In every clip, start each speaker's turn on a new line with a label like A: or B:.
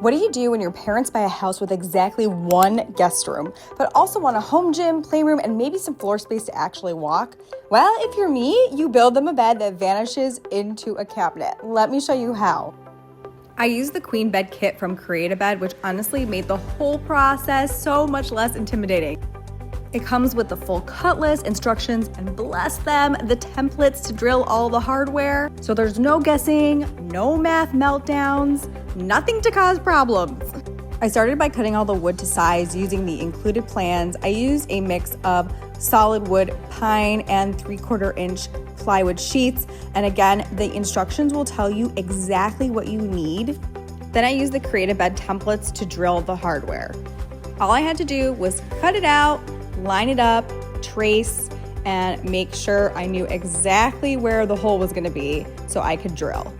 A: What do you do when your parents buy a house with exactly one guest room, but also want a home gym, playroom, and maybe some floor space to actually walk? Well, if you're me, you build them a bed that vanishes into a cabinet. Let me show you how. I used the queen bed kit from Create a Bed, which honestly made the whole process so much less intimidating. It comes with the full cut list, instructions, and bless them, the templates to drill all the hardware. So there's no guessing, no math meltdowns, nothing to cause problems. I started by cutting all the wood to size using the included plans. I used a mix of solid wood, pine, and 3/4 inch plywood sheets. And again, the instructions will tell you exactly what you need. Then I used the Create a Bed templates to drill the hardware. All I had to do was cut it out, line it up, trace, and make sure I knew exactly where the hole was going to be so I could drill.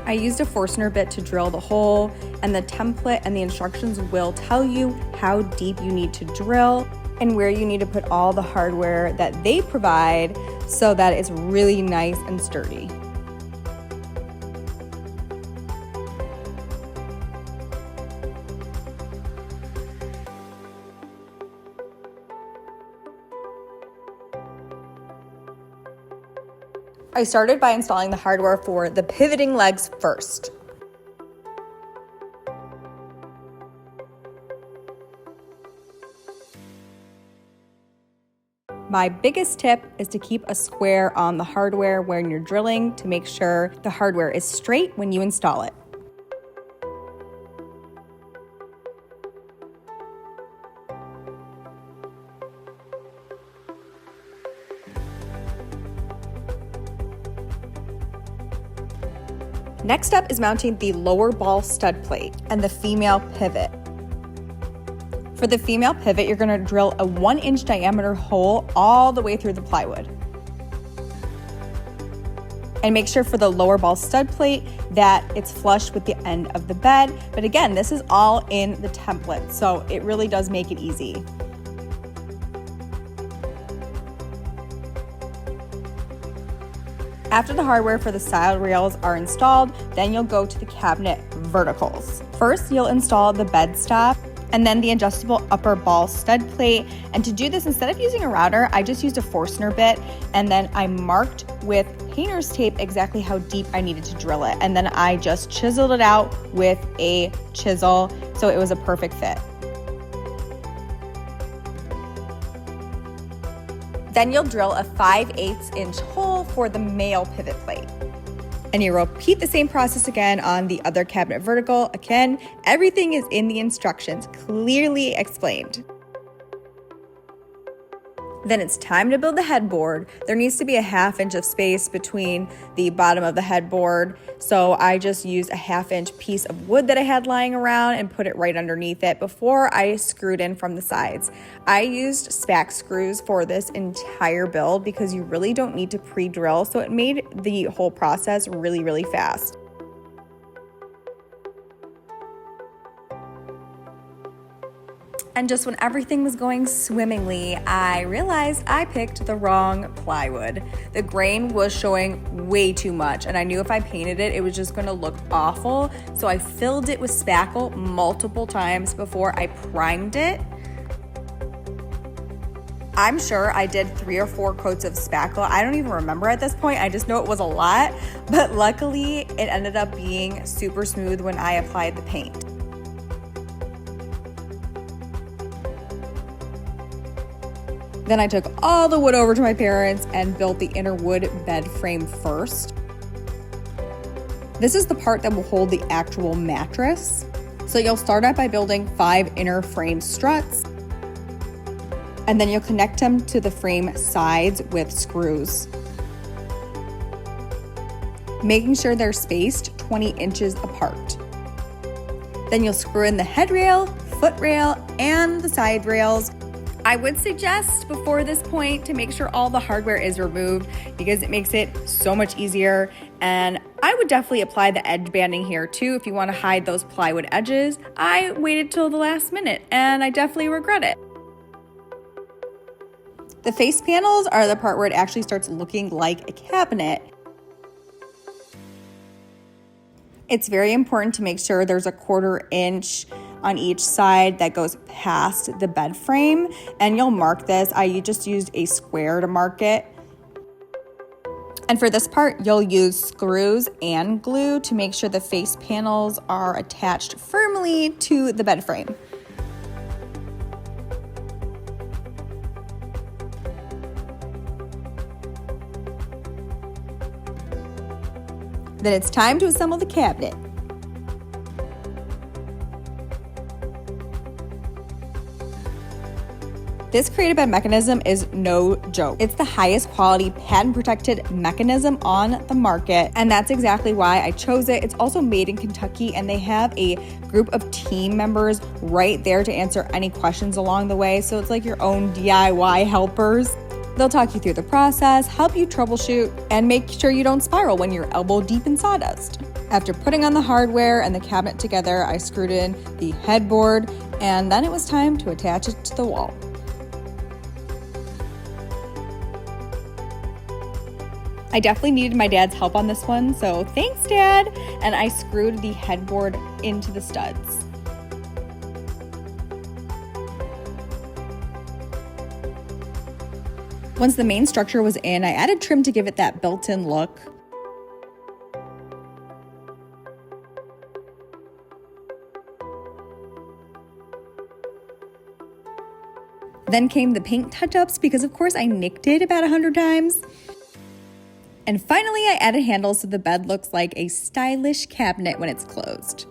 A: I used a Forstner bit to drill the hole, and the template and the instructions will tell you how deep you need to drill and where you need to put all the hardware that they provide so that it's really nice and sturdy. I started by installing the hardware for the pivoting legs first. My biggest tip is to keep a square on the hardware when you're drilling to make sure the hardware is straight when you install it. Next up is mounting the lower ball stud plate and the female pivot. For the female pivot, you're going to drill a 1-inch diameter hole all the way through the plywood. And make sure for the lower ball stud plate that it's flush with the end of the bed. But again, this is all in the template, so it really does make it easy. After the hardware for the side rails are installed, then you'll go to the cabinet verticals. First, you'll install the bed stop and then the adjustable upper ball stud plate. And to do this, instead of using a router, I just used a Forstner bit, and then I marked with painter's tape exactly how deep I needed to drill it. And then I just chiseled it out with a chisel, so it was a perfect fit. Then you'll drill a 5/8 inch hole for the male pivot plate. And you repeat the same process again on the other cabinet vertical. Again, everything is in the instructions, clearly explained. Then it's time to build the headboard. There needs to be a 1/2 inch of space between the bottom of the headboard. So I just used a 1/2 inch piece of wood that I had lying around and put it right underneath it before I screwed in from the sides. I used spack screws for this entire build because you really don't need to pre-drill. So it made the whole process really, really fast. And just when everything was going swimmingly, I realized I picked the wrong plywood. The grain was showing way too much, and I knew if I painted it, it was just gonna look awful. So I filled it with spackle multiple times before I primed it. I'm sure I did 3 or 4 coats of spackle. I don't even remember at this point. I just know it was a lot, but luckily it ended up being super smooth when I applied the paint. Then I took all the wood over to my parents and built the inner wood bed frame first. This is the part that will hold the actual mattress. So you'll start out by building 5 inner frame struts, and then you'll connect them to the frame sides with screws, making sure they're spaced 20 inches apart. Then you'll screw in the head rail, foot rail, and the side rails. I would suggest before this point to make sure all the hardware is removed because it makes it so much easier. And I would definitely apply the edge banding here too if you want to hide those plywood edges. I waited till the last minute and I definitely regret it. The face panels are the part where it actually starts looking like a cabinet. It's very important to make sure there's a 1/4 inch on each side that goes past the bed frame, and you'll mark this. I just used a square to mark it. And for this part, you'll use screws and glue to make sure the face panels are attached firmly to the bed frame. Then it's time to assemble the cabinet. This created bed mechanism is no joke. It's the highest quality patent protected mechanism on the market, and that's exactly why I chose it. It's also made in Kentucky, and they have a group of team members right there to answer any questions along the way. So it's like your own DIY helpers. They'll talk you through the process, help you troubleshoot, and make sure you don't spiral when you're elbow deep in sawdust. After putting on the hardware and the cabinet together, I screwed in the headboard, and then it was time to attach it to the wall. I definitely needed my dad's help on this one, so thanks, Dad! And I screwed the headboard into the studs. Once the main structure was in, I added trim to give it that built-in look. Then came the paint touch-ups because of course I nicked it about 100 times. And finally, I added handles so the bed looks like a stylish cabinet when it's closed.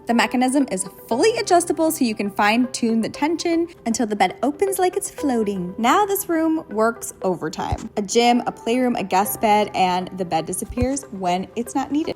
A: The mechanism is fully adjustable so you can fine-tune the tension until the bed opens like it's floating. Now this room works overtime. A gym, a playroom, a guest bed, and the bed disappears when it's not needed.